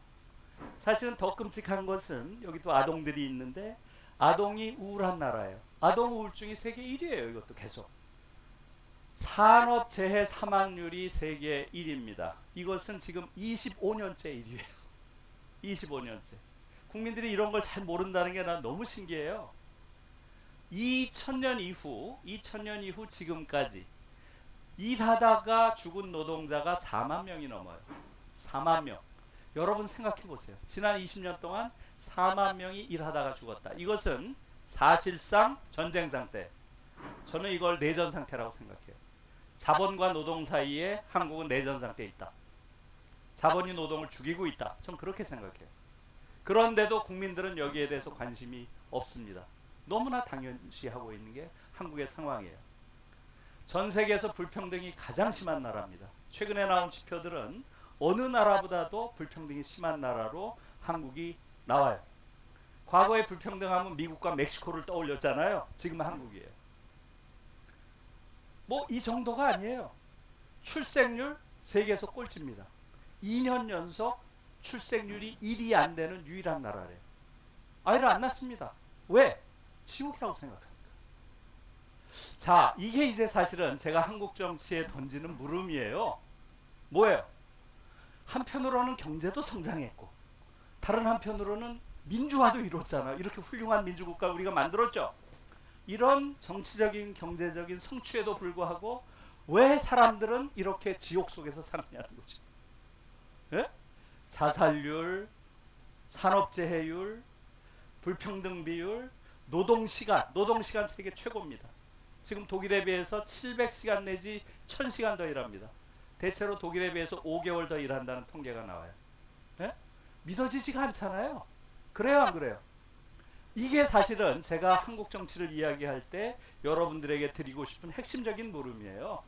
사실은 더 끔찍한 것은 여기 또 아동들이 있는데 아동이 우울한 나라예요. 아동 우울증이 세계 1위예요. 이것도 계속. 산업재해 사망률이 세계 1위입니다. 이것은 지금 25년째 1위예요. 25년째. 국민들이 이런 걸 잘 모른다는 게 난 너무 신기해요. 2000년 이후 지금까지 일하다가 죽은 노동자가 4만 명이 넘어요. 4만 명. 여러분 생각해 보세요. 지난 20년 동안 4만 명이 일하다가 죽었다. 이것은 사실상 전쟁 상태. 저는 이걸 내전 상태라고 생각해요. 자본과 노동 사이에 한국은 내전 상태에 있다. 자본이 노동을 죽이고 있다. 전 그렇게 생각해요. 그런데도 국민들은 여기에 대해서 관심이 없습니다. 너무나 당연시하고 있는 게 한국의 상황이에요. 전 세계에서 불평등이 가장 심한 나라입니다. 최근에 나온 지표들은 어느 나라보다도 불평등이 심한 나라로 한국이 나와요. 과거에 불평등하면 미국과 멕시코를 떠올렸잖아요. 지금은 한국이에요. 뭐 이 정도가 아니에요. 출생률 세계에서 꼴찌입니다. 2년 연속 출생률이 1이 안 되는 유일한 나라래요. 아이를 안 낳습니다. 왜? 지옥이라고 생각합니다. 자, 이게 이제 사실은 제가 한국 정치에 던지는 물음이에요. 뭐예요? 한편으로는 경제도 성장했고 다른 한편으로는 민주화도 이뤘잖아요. 이렇게 훌륭한 민주국가 우리가 만들었죠. 이런 정치적인 경제적인 성취에도 불구하고 왜 사람들은 이렇게 지옥 속에서 사느냐는 거죠. 예? 자살률, 산업재해율, 불평등 비율, 노동시간 세계 최고입니다. 지금 독일에 비해서 700시간 내지 1000시간 더 일합니다. 대체로 독일에 비해서 5개월 더 일한다는 통계가 나와요. 예? 믿어지지가 않잖아요. 그래요, 안 그래요? 이게 사실은 제가 한국 정치를 이야기할 때 여러분들에게 드리고 싶은 핵심적인 물음이에요.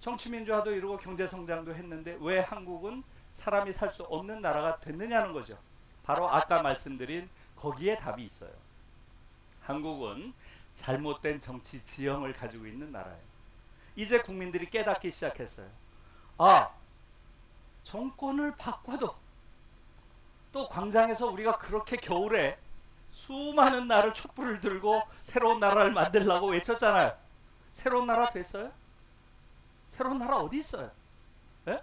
정치민주화도 이루고 경제성장도 했는데 왜 한국은 사람이 살 수 없는 나라가 됐느냐는 거죠. 바로 아까 말씀드린 거기에 답이 있어요. 한국은 잘못된 정치 지형을 가지고 있는 나라예요. 이제 국민들이 깨닫기 시작했어요. 아, 정권을 바꿔도 또 광장에서 우리가 그렇게 겨울에 수많은 날을 촛불을 들고 새로운 나라를 만들려고 외쳤잖아요. 새로운 나라 됐어요? 새로운 나라 어디 있어요? 예?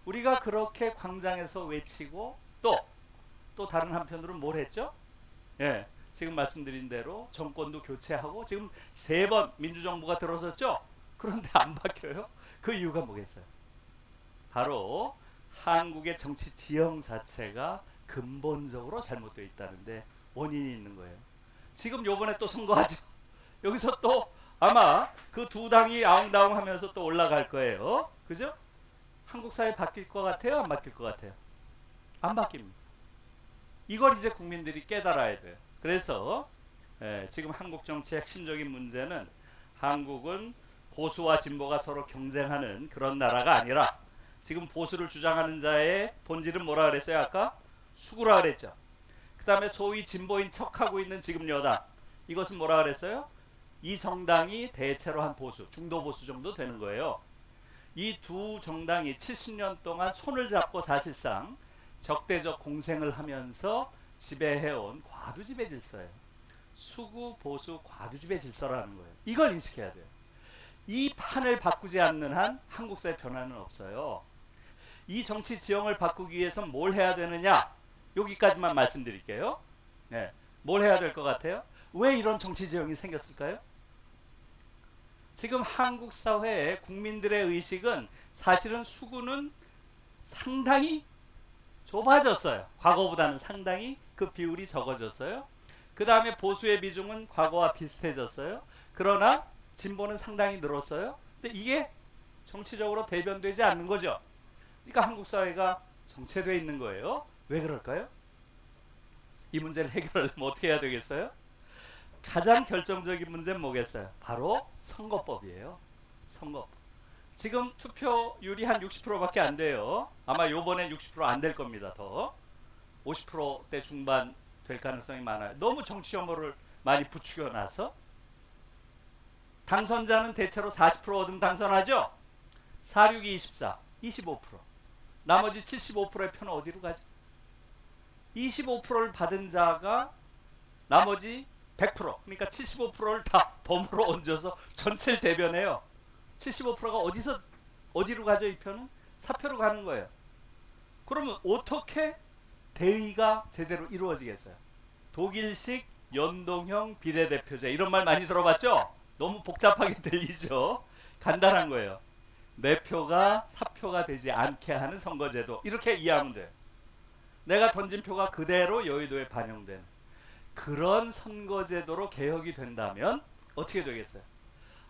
우리가 그렇게 광장에서 외치고 또 다른 한편으로는 뭘 했죠? 예, 지금 말씀드린 대로 정권도 교체하고 지금 3번 민주정부가 들어섰죠? 그런데 안 바뀌어요? 그 이유가 뭐겠어요? 바로 한국의 정치 지형 자체가 근본적으로 잘못되어 있다는데 원인이 있는 거예요. 지금 요번에 또 선거하죠. 여기서 또 아마 그 두 당이 아웅다웅 하면서 또 올라갈 거예요. 그죠? 한국 사회 바뀔 것 같아요? 안 바뀔 것 같아요? 안 바뀝니다. 이걸 이제 국민들이 깨달아야 돼요. 그래서 지금 한국 정치의 핵심적인 문제는 한국은 보수와 진보가 서로 경쟁하는 그런 나라가 아니라 지금 보수를 주장하는 자의 본질은 뭐라 그랬어요? 아까 수구라 그랬죠. 그 다음에 소위 진보인 척하고 있는 지금 여당, 이것은 뭐라 그랬어요? 이 정당이 대체로 한 보수, 중도 보수 정도 되는 거예요. 이 두 정당이 70년 동안 손을 잡고 사실상 적대적 공생을 하면서 지배해온 과두지배 질서예요. 수구 보수 과두지배 질서라는 거예요. 이걸 인식해야 돼요. 이 판을 바꾸지 않는 한 한국 사회 변화는 없어요. 이 정치 지형을 바꾸기 위해서 뭘 해야 되느냐? 여기까지만 말씀드릴게요. 네. 뭘 해야 될 것 같아요? 왜 이런 정치 지형이 생겼을까요? 지금 한국 사회의 국민들의 의식은 사실은 수구는 상당히 좁아졌어요. 과거보다는 상당히 그 비율이 적어졌어요. 그 다음에 보수의 비중은 과거와 비슷해졌어요. 그러나 진보는 상당히 늘었어요. 근데 이게 정치적으로 대변되지 않는 거죠. 그러니까 한국 사회가 정체되어 있는 거예요. 왜 그럴까요? 이 문제를 해결하려면 어떻게 해야 되겠어요? 가장 결정적인 문제는 뭐겠어요? 바로 선거법이에요. 선거법. 지금 투표율이 한 60%밖에 안 돼요. 아마 요번엔 60% 안 될 겁니다. 더 50%대 중반 될 가능성이 많아요. 너무 정치 혐오를 많이 부추겨놔서. 당선자는 대체로 40% 얻으면 당선하죠? 4, 6, 24, 25%. 나머지 75%의 표는 어디로 가죠? 25%를 받은 자가 나머지 100%, 그러니까 75%를 다 덤으로 얹어서 전체를 대변해요. 75%가 어디로 가죠? 이 표는? 사표로 가는 거예요. 그러면 어떻게 대의가 제대로 이루어지겠어요? 독일식 연동형 비례대표제, 이런 말 많이 들어봤죠? 너무 복잡하게 들리죠? 간단한 거예요. 내 표가 사표가 되지 않게 하는 선거제도, 이렇게 이해하면 돼요. 내가 던진 표가 그대로 여의도에 반영되는 그런 선거제도로 개혁이 된다면 어떻게 되겠어요?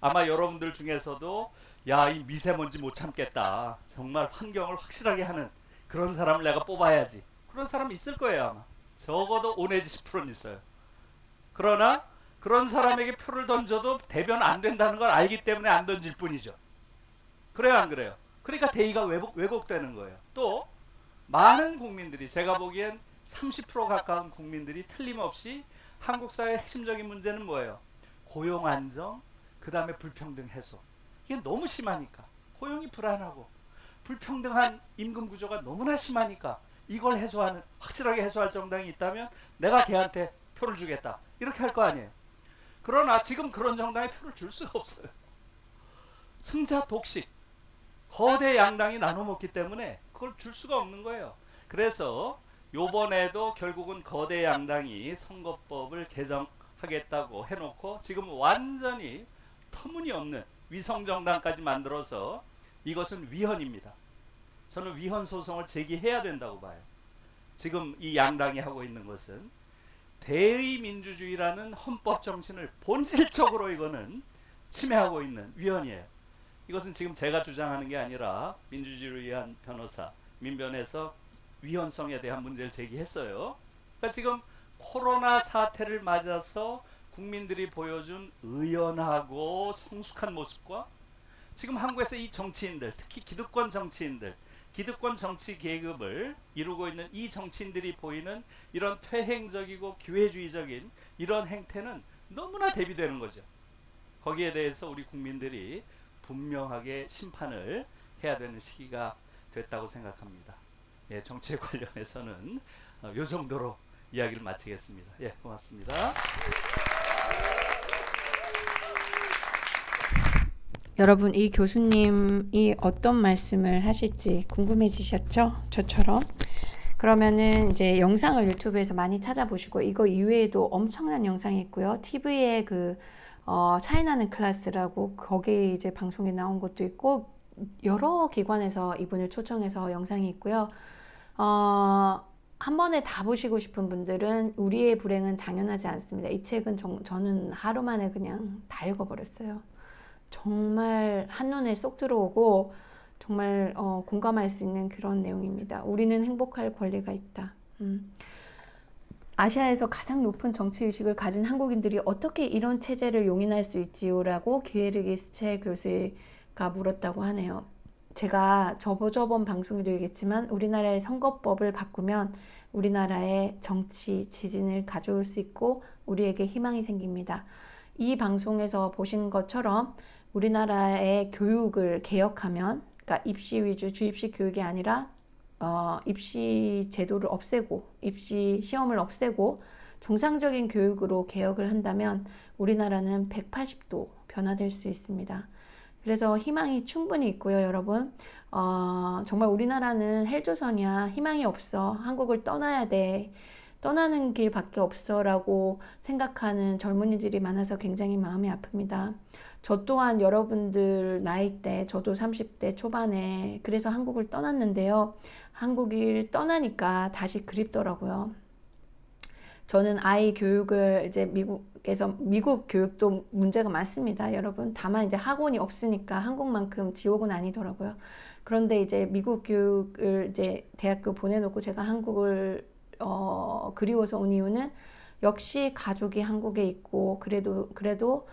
아마 여러분들 중에서도 야, 이 미세먼지 못 참겠다, 정말 환경을 확실하게 하는 그런 사람을 내가 뽑아야지, 그런 사람이 있을 거예요. 아마 적어도 5 내지 10%는 있어요. 그러나 그런 사람에게 표를 던져도 대변 안 된다는 걸 알기 때문에 안 던질 뿐이죠. 그래요, 안 그래요? 그러니까 대의가 왜곡되는 거예요. 또 많은 국민들이, 제가 보기엔 30% 가까운 국민들이 틀림없이 한국 사회의 핵심적인 문제는 뭐예요? 고용 안정, 그 다음에 불평등 해소. 이게 너무 심하니까, 고용이 불안하고 불평등한 임금 구조가 너무나 심하니까 이걸 해소하는, 확실하게 해소할 정당이 있다면 내가 걔한테 표를 주겠다, 이렇게 할 거 아니에요. 그러나 지금 그런 정당에 표를 줄 수가 없어요. 승자 독식, 거대 양당이 나눠 먹기 때문에 그걸 줄 수가 없는 거예요. 그래서 요번에도 결국은 거대 양당이 선거법을 개정하겠다고 해놓고 지금 완전히 터무니없는 위성정당까지 만들어서 이것은 위헌입니다. 저는 위헌 소송을 제기해야 된다고 봐요. 지금 이 양당이 하고 있는 것은 대의 민주주의라는 헌법 정신을 본질적으로 이거는 침해하고 있는 위헌이에요. 이것은 지금 제가 주장하는 게 아니라 민주주의를 위한 변호사 민변에서 위헌성에 대한 문제를 제기했어요. 그러니까 지금 코로나 사태를 맞아서 국민들이 보여준 의연하고 성숙한 모습과 지금 한국에서 이 정치인들, 특히 기득권 정치인들, 기득권 정치 계급을 이루고 있는 이 정치인들이 보이는 이런 퇴행적이고 기회주의적인 이런 행태는 너무나 대비되는 거죠. 거기에 대해서 우리 국민들이 분명하게 심판을 해야 되는 시기가 됐다고 생각합니다. 예, 정치에 관련해서는 요 정도로 이야기를 마치겠습니다. 예, 고맙습니다. 여러분, 이 교수님이 어떤 말씀을 하실지 궁금해지셨죠? 저처럼. 그러면은 이제 영상을 유튜브에서 많이 찾아보시고, 이거 이외에도 엄청난 영상이 있고요. TV에 차이나는 클래스라고 거기 이제 방송에 나온 것도 있고, 여러 기관에서 이분을 초청해서 영상이 있고요. 한 번에 다 보시고 싶은 분들은 우리의 불행은 당연하지 않습니다. 이 책은 저는 하루 만에 그냥 다 읽어버렸어요. 정말 한눈에 쏙 들어오고 정말 공감할 수 있는 그런 내용입니다. 우리는 행복할 권리가 있다. 아시아에서 가장 높은 정치의식을 가진 한국인들이 어떻게 이런 체제를 용인할 수 있지요? 라고 기에르기스체 교수가 물었다고 하네요. 제가 저번 방송에도 얘기했지만 우리나라의 선거법을 바꾸면 우리나라의 정치 지진을 가져올 수 있고 우리에게 희망이 생깁니다. 이 방송에서 보신 것처럼 우리나라의 교육을 개혁하면, 그러니까 입시 위주 주입식 교육이 아니라 입시 제도를 없애고 입시 시험을 없애고 정상적인 교육으로 개혁을 한다면 우리나라는 180도 변화될 수 있습니다. 그래서 희망이 충분히 있고요, 여러분. 정말 우리나라는 헬조선이야. 희망이 없어. 한국을 떠나야 돼. 떠나는 길밖에 없어 라고 생각하는 젊은이들이 많아서 굉장히 마음이 아픕니다. 저 또한 여러분들 나이 때, 저도 30대 초반에 그래서 한국을 떠났는데요. 한국을 떠나니까 다시 그립더라고요. 저는 아이 교육을 이제 미국 교육도 문제가 많습니다, 여러분. 다만 이제 학원이 없으니까 한국만큼 지옥은 아니더라고요. 그런데 이제 미국 교육을 이제 대학교 보내놓고 제가 한국을 그리워서 온 이유는 역시 가족이 한국에 있고 그래도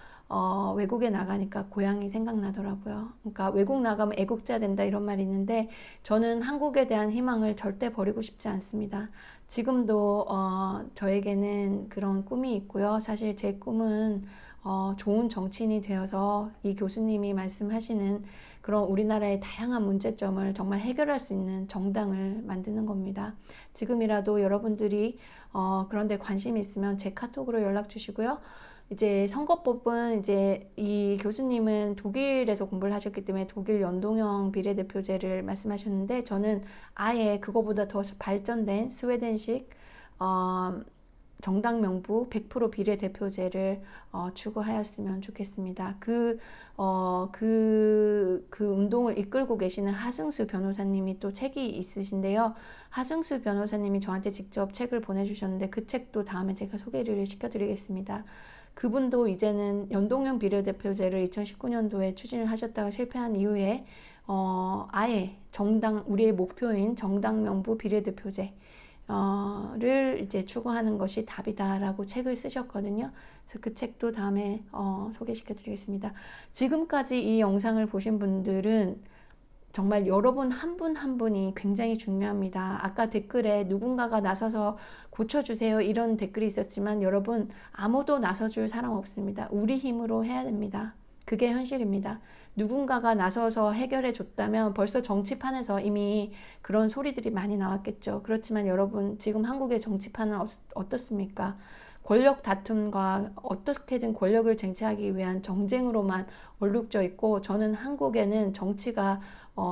외국에 나가니까 고향이 생각나더라고요. 그러니까 외국 나가면 애국자 된다 이런 말이 있는데 저는 한국에 대한 희망을 절대 버리고 싶지 않습니다. 지금도 저에게는 그런 꿈이 있고요. 사실 제 꿈은 좋은 정치인이 되어서 이 교수님이 말씀하시는 그런 우리나라의 다양한 문제점을 정말 해결할 수 있는 정당을 만드는 겁니다. 지금이라도 여러분들이 그런 데 관심이 있으면 제 카톡으로 연락 주시고요. 이제 선거법은 이제 이 교수님은 독일에서 공부를 하셨기 때문에 독일 연동형 비례대표제를 말씀하셨는데 저는 아예 그거보다 더 발전된 스웨덴식 정당 명부 100% 비례대표제를 추구하였으면 좋겠습니다. 그 운동을 이끌고 계시는 하승수 변호사님이 또 책이 있으신데요. 하승수 변호사님이 저한테 직접 책을 보내주셨는데 그 책도 다음에 제가 소개를 시켜드리겠습니다. 그분도 이제는 연동형 비례대표제를 2019년도에 추진을 하셨다가 실패한 이후에 아예 우리의 목표인 정당 명부 비례대표제 를 이제 추구하는 것이 답이다라고 책을 쓰셨거든요. 그래서 그 책도 다음에 소개시켜 드리겠습니다. 지금까지 이 영상을 보신 분들은 정말 여러분 한 분 한 분이 굉장히 중요합니다. 아까 댓글에 누군가가 나서서 고쳐주세요 이런 댓글이 있었지만 여러분 아무도 나서줄 사람 없습니다. 우리 힘으로 해야 됩니다. 그게 현실입니다. 누군가가 나서서 해결해 줬다면 벌써 정치판에서 이미 그런 소리들이 많이 나왔겠죠. 그렇지만 여러분 지금 한국의 정치판은 어떻습니까? 권력 다툼과 어떻게든 권력을 쟁취하기 위한 정쟁으로만 얼룩져 있고 저는 한국에는 정치가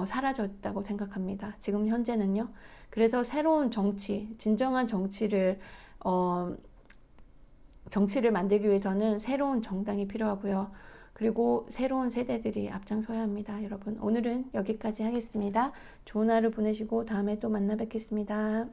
사라졌다고 생각합니다. 지금 현재는요. 그래서 새로운 정치, 진정한 정치를 만들기 위해서는 새로운 정당이 필요하고요. 그리고 새로운 세대들이 앞장서야 합니다. 여러분 오늘은 여기까지 하겠습니다. 좋은 하루 보내시고 다음에 또 만나 뵙겠습니다.